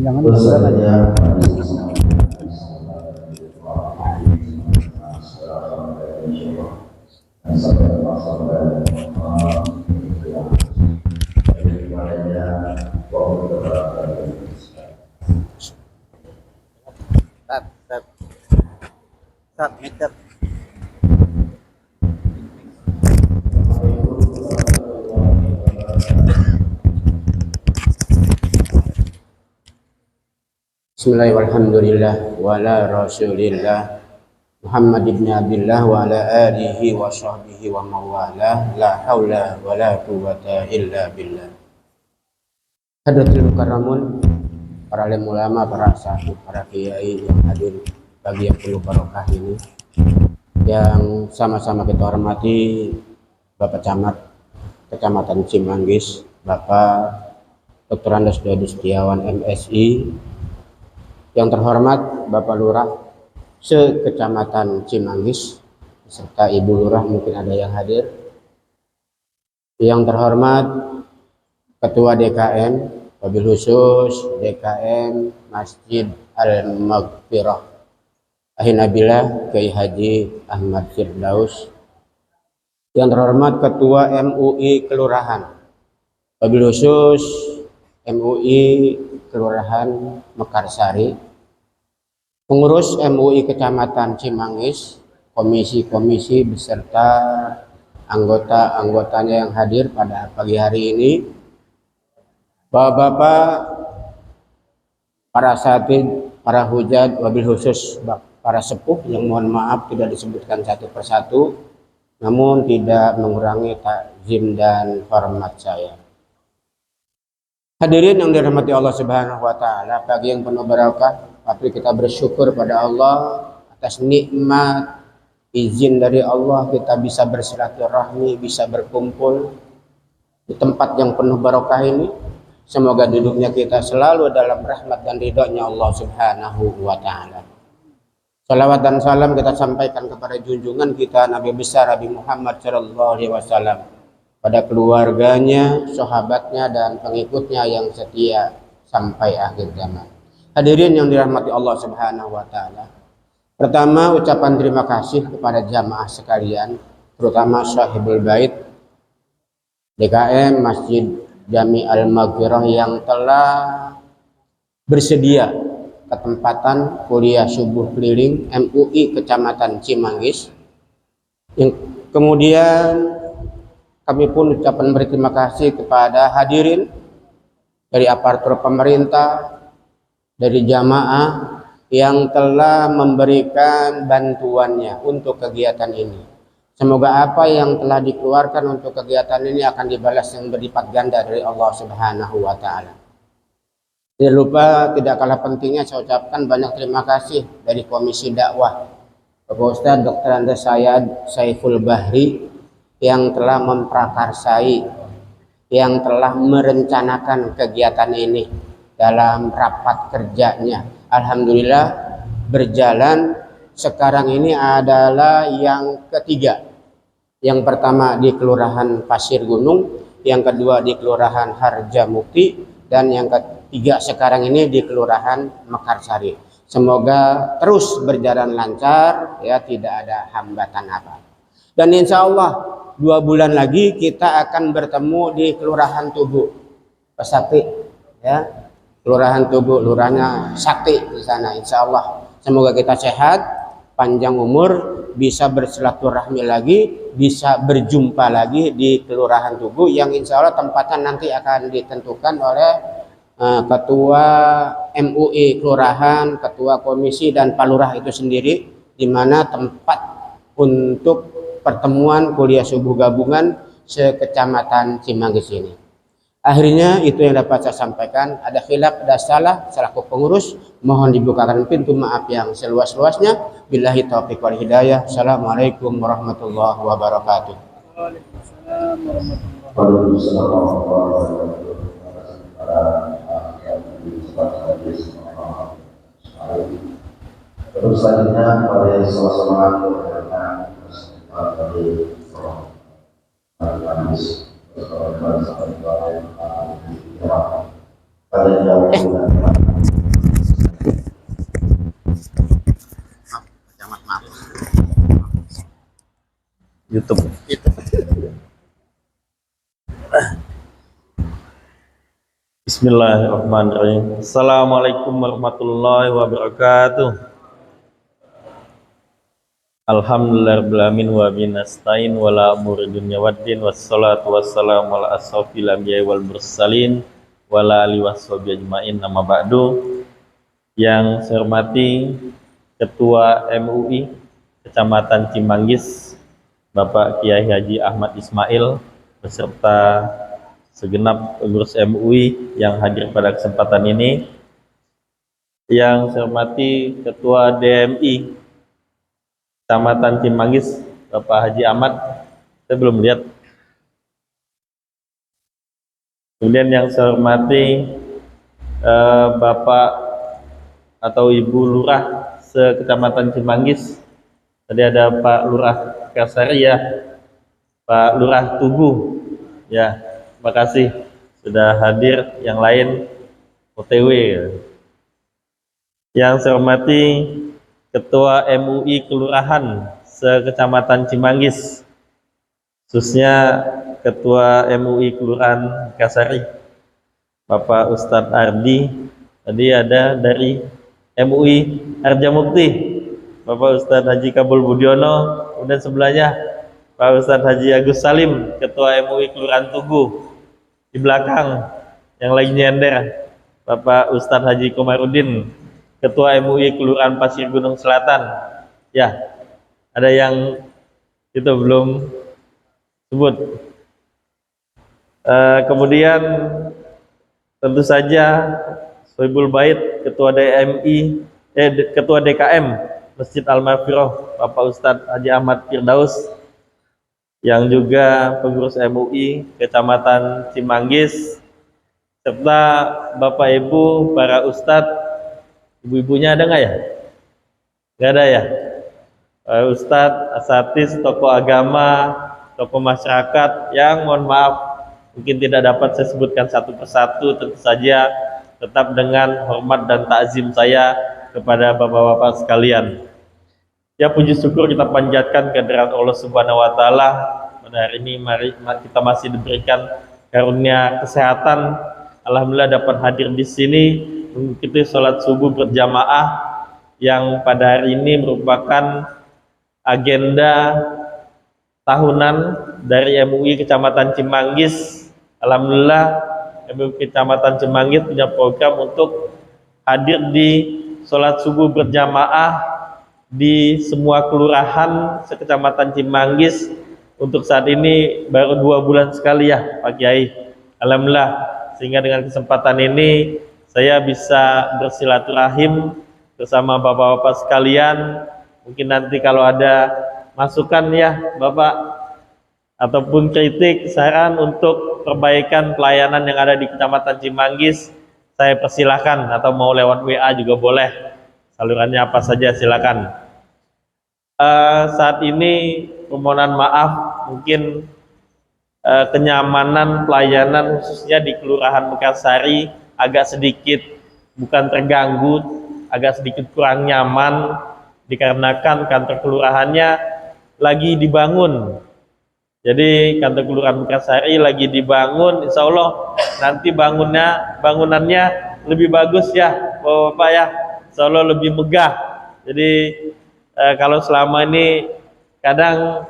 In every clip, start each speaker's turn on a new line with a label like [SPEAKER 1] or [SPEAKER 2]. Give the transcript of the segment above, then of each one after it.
[SPEAKER 1] jangan
[SPEAKER 2] Bismillahirrahmanirrahim. Wala rasulillah Muhammad ibn Abdullah wa ala alihi wa sahbihi wa mawala. La hawla wa la quwwata illa billah. Hadratul mukarramun, para alim ulama, para sahabat, para kiai yang hadir bagi yang penuh barokah ini, yang sama-sama kita hormati Bapak Camat Kecamatan Cimanggis, Bapak Dr. Andes Dodi Setiawan MSI, yang terhormat Bapak Lurah se-Kecamatan Cimanggis serta Ibu Lurah, mungkin ada yang hadir, yang terhormat Ketua DKM, wabil khusus DKM Masjid Al-Maghfirah Ahinabila Kiai Haji Ahmad Firdaus, yang terhormat Ketua MUI Kelurahan, wabil khusus MUI Kelurahan Mekarsari, pengurus MUI Kecamatan Cimanggis, komisi-komisi beserta anggota-anggotanya yang hadir pada pagi hari ini, bapak-bapak, para satid, para hujat, wabil khusus para sepuh yang mohon maaf tidak disebutkan satu persatu, namun tidak mengurangi takzim dan hormat saya. Hadirin yang dirahmati Allah Subhanahu wa taala, pagi yang penuh barakah, tapi kita bersyukur pada Allah atas nikmat izin dari Allah kita bisa bersilaturahmi, bisa berkumpul di tempat yang penuh barakah ini. Semoga duduknya kita selalu dalam rahmat dan ridhonya Allah Subhanahu wa taala. Salawat dan salam kita sampaikan kepada junjungan kita Nabi besar Nabi Muhammad sallallahu alaihi wasallam, pada keluarganya, sahabatnya, dan pengikutnya yang setia sampai akhir zaman. Hadirin yang dirahmati Allah Subhanahu wa taala. Pertama, ucapan terima kasih kepada jamaah sekalian, terutama Sahibul Bait DKM Masjid Jami Al-Maghfirah yang telah bersedia ketempatan kuliah subuh keliling MUI Kecamatan Cimanggis. Yang kemudian kami pun ucapan berterima kasih kepada hadirin dari aparatur pemerintah, dari jamaah yang telah memberikan bantuannya untuk kegiatan ini. Semoga apa yang telah dikeluarkan untuk kegiatan ini akan dibalas yang berlipat ganda dari Allah Subhanahu wa taala. Tidak lupa, tidak kalah pentingnya saya ucapkan banyak terima kasih dari Komisi Dakwah Bapak Ustadz Dr. Andes Saiful Bahri yang telah memprakarsai, yang telah merencanakan kegiatan ini dalam rapat kerjanya. Alhamdulillah berjalan. Sekarang ini adalah yang ketiga. Yang pertama di Kelurahan Pasir Gunung, yang kedua di Kelurahan Harjamukti, dan yang ketiga sekarang ini di Kelurahan Mekarsari. Semoga terus berjalan lancar, ya, tidak ada hambatan apa. Dan insya Allah 2 bulan lagi kita akan bertemu di Kelurahan Tugu Sakti, ya, Kelurahan Tugu, lurahnya Sakti di sana. Insya Allah semoga kita sehat, panjang umur, bisa bersilaturahmi lagi, bisa berjumpa lagi di Kelurahan Tugu yang insya Allah tempatnya nanti akan ditentukan oleh Ketua MUI Kelurahan, Ketua Komisi, dan Pak Lurah itu sendiri, di mana tempat untuk pertemuan kuliah subuh gabungan se-Kecamatan Cimanggis ini. Akhirnya itu yang dapat saya sampaikan. Ada khilaf, ada salah selaku pengurus, mohon dibukakan pintu maaf yang seluas-luasnya. Billahi taufiq wal hidayah. Assalamualaikum warahmatullahi wabarakatuh.
[SPEAKER 1] Waalaikumsalam warahmatullahi wabarakatuh.
[SPEAKER 3] Terus selanjutnya pada sama-sama dari pada jam
[SPEAKER 4] Bismillahirrahmanirrahim. Assalamualaikum warahmatullahi wabarakatuh. Alhamdulillahirabbil alamin wa binastain wala umuri dunya waddin wassalatu wassalamu ala asrofil anbiya'i wal mursalin wala alihi washabihi ajmain, amma ba'du. Yang saya hormati Ketua MUI Kecamatan Cimanggis Bapak Kiai Haji Ahmad Ismail beserta segenap pengurus MUI yang hadir pada kesempatan ini. Yang saya hormati Ketua DMI Kecamatan Cimanggis Bapak Haji Ahmad, saya belum lihat. Kemudian yang saya hormati Bapak atau Ibu Lurah se-Kecamatan Cimanggis. Tadi ada Pak Lurah Kasari ya, Pak Lurah Tugu ya. Terima kasih sudah hadir, yang lain OTW. Yang saya hormati Ketua MUI Kelurahan se-Kecamatan Cimanggis, khususnya Ketua MUI Kelurahan Kasari, Bapak Ustadz Ardi. Tadi ada dari MUI Harjamukti, Bapak Ustadz Haji Kabul Budiono. Kemudian sebelahnya Pak Ustadz Haji Agus Salim, Ketua MUI Kelurahan Tugu. Di belakang yang lagi nyender Bapak Ustadz Haji Komarudin, Ketua MUI Kelurahan Pasir Gunung Selatan. Ya, ada yang itu belum sebut. Kemudian tentu saja Sohibul Bait, Ketua Ketua DKM Masjid Al-Maghfirah, Bapak Ustadz Haji Ahmad Firdaus, yang juga pengurus MUI Kecamatan Cimanggis, serta Bapak Ibu, para Ustadz. Ibu-ibunya ada nggak ya? Nggak ada ya? Ustadz, asatidz, tokoh agama, tokoh masyarakat yang mohon maaf mungkin tidak dapat saya sebutkan satu persatu. Tentu saja tetap dengan hormat dan takzim saya kepada bapak-bapak sekalian. Ya, puji syukur kita panjatkan kehadirat Allah Subhanahu wa taala. Pada hari ini mari kita masih diberikan karunia kesehatan. Alhamdulillah dapat hadir di sini mengikuti sholat subuh berjamaah yang pada hari ini merupakan agenda tahunan dari MUI Kecamatan Cimanggis. Alhamdulillah MUI Kecamatan Cimanggis punya program untuk hadir di sholat subuh berjamaah di semua kelurahan se-Kecamatan Cimanggis. Untuk saat ini baru 2 bulan sekali ya Pak Kiai. Alhamdulillah, sehingga dengan kesempatan ini saya bisa bersilaturahim bersama bapak-bapak sekalian. Mungkin nanti kalau ada masukan ya Bapak, ataupun kritik, saran untuk perbaikan pelayanan yang ada di Kecamatan Cimanggis, saya persilahkan, atau mau lewat WA juga boleh. Salurannya apa saja silakan. Saat ini permohonan maaf, mungkin kenyamanan pelayanan khususnya di Kelurahan Mekarsari agak sedikit bukan terganggu, agak sedikit kurang nyaman dikarenakan kantor kelurahannya lagi dibangun. Jadi kantor Kelurahan Mekarsari lagi dibangun, insya Allah nanti bangunannya lebih bagus ya Bapak ya, insya Allah lebih megah. Jadi kalau selama ini kadang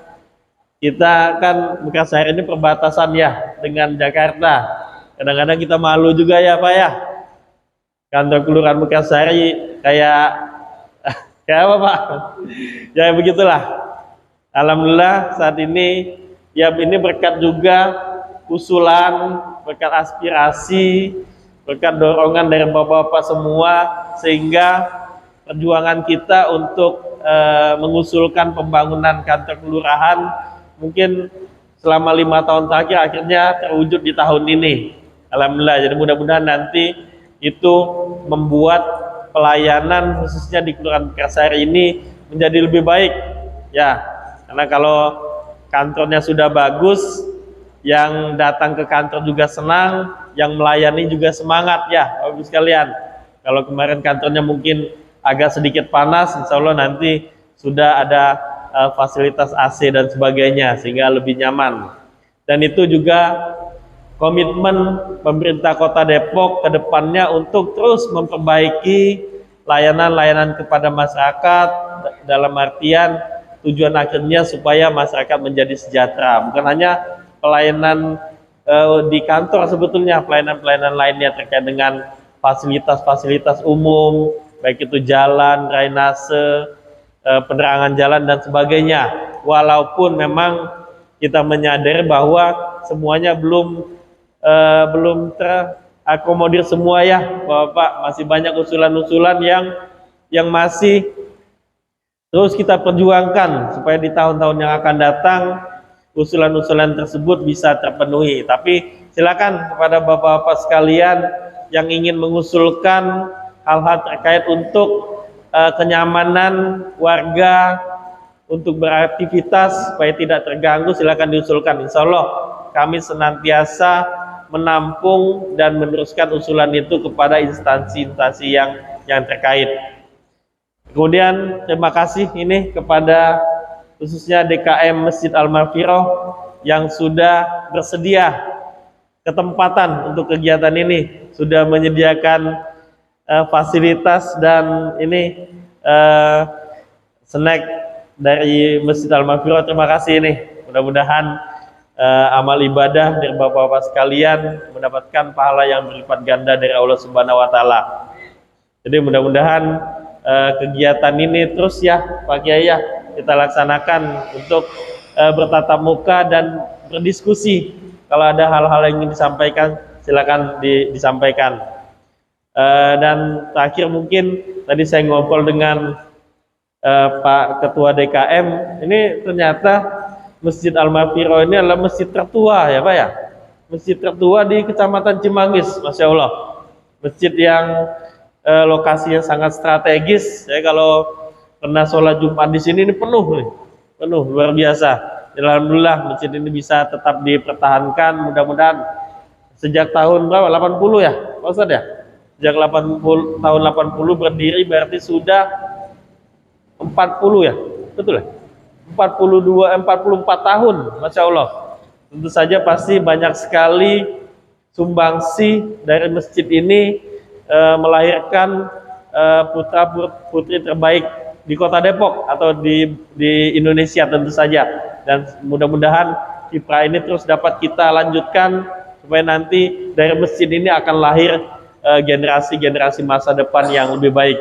[SPEAKER 4] kita kan Mekarsari ini perbatasan ya dengan Jakarta, kadang-kadang kita malu juga ya Pak ya, kantor Kelurahan Mekarsari kayak apa Pak ya, begitulah. Alhamdulillah saat ini ya, ini berkat juga usulan, berkat aspirasi, berkat dorongan dari bapak-bapak semua, sehingga perjuangan kita untuk mengusulkan pembangunan kantor kelurahan mungkin selama 5 tahun terakhir akhirnya terwujud di tahun ini. Alhamdulillah, jadi mudah-mudahan nanti itu membuat pelayanan khususnya di Kelurahan Mekarsari ini menjadi lebih baik ya, karena kalau kantornya sudah bagus, yang datang ke kantor juga senang, yang melayani juga semangat ya Bapak Ibu sekalian. Kalau kemarin kantornya mungkin agak sedikit panas, insya Allah nanti sudah ada fasilitas AC dan sebagainya sehingga lebih nyaman. Dan itu juga komitmen pemerintah Kota Depok ke depannya untuk terus memperbaiki layanan-layanan kepada masyarakat, dalam artian tujuan akhirnya supaya masyarakat menjadi sejahtera. Bukan hanya pelayanan di kantor, sebetulnya pelayanan-pelayanan lainnya terkait dengan fasilitas-fasilitas umum, baik itu jalan, drainase, penerangan jalan dan sebagainya. Walaupun memang kita menyadari bahwa semuanya belum terakomodir semua ya, Bapak. Masih banyak usulan-usulan yang masih terus kita perjuangkan supaya di tahun-tahun yang akan datang usulan-usulan tersebut bisa terpenuhi. Tapi silakan kepada Bapak-bapak sekalian yang ingin mengusulkan hal-hal terkait untuk kenyamanan warga untuk beraktivitas supaya tidak terganggu, silakan diusulkan. Insya Allah kami senantiasa menampung dan meneruskan usulan itu kepada instansi-instansi yang terkait. Kemudian terima kasih ini kepada khususnya DKM Masjid Al-Maghfirah yang sudah bersedia ketempatan untuk kegiatan ini, sudah menyediakan fasilitas dan ini snack dari Masjid Al-Maghfirah. Terima kasih ini. Mudah-mudahan amal ibadah dari Bapak-bapak sekalian mendapatkan pahala yang berlipat ganda dari Allah Subhanahu wa taala. Jadi mudah-mudahan kegiatan ini terus ya Pak Kiai ya kita laksanakan untuk bertatap muka dan berdiskusi. Kalau ada hal-hal yang ingin disampaikan silakan disampaikan. Dan terakhir mungkin tadi saya ngobrol dengan Pak Ketua DKM, ini ternyata Masjid Al-Maghfirah ini adalah masjid tertua ya Pak ya, masjid tertua di Kecamatan Cimanggis, Masya Allah. Masjid yang lokasinya sangat strategis. Saya kalau pernah sholat Jumat di sini ini penuh nih, penuh luar biasa. Alhamdulillah masjid ini bisa tetap dipertahankan. Mudah-mudahan sejak tahun berapa? 80 ya Pak Ustadz ya? Sejak tahun 80 berdiri berarti sudah 40 ya? Betul ya? 44 tahun, Masya Allah. Tentu saja pasti banyak sekali sumbangsi dari masjid ini melahirkan putra putri terbaik di Kota Depok atau di Indonesia tentu saja. Dan mudah-mudahan kiprah ini terus dapat kita lanjutkan supaya nanti dari masjid ini akan lahir generasi-generasi masa depan yang lebih baik.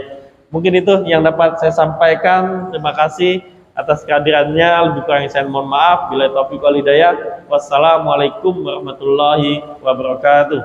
[SPEAKER 4] Mungkin itu yang dapat saya sampaikan. Terima kasih atas kehadirannya. Lebih kurang saya mohon maaf. Bila taufiq wal hidayah. Wassalamualaikum warahmatullahi wabarakatuh.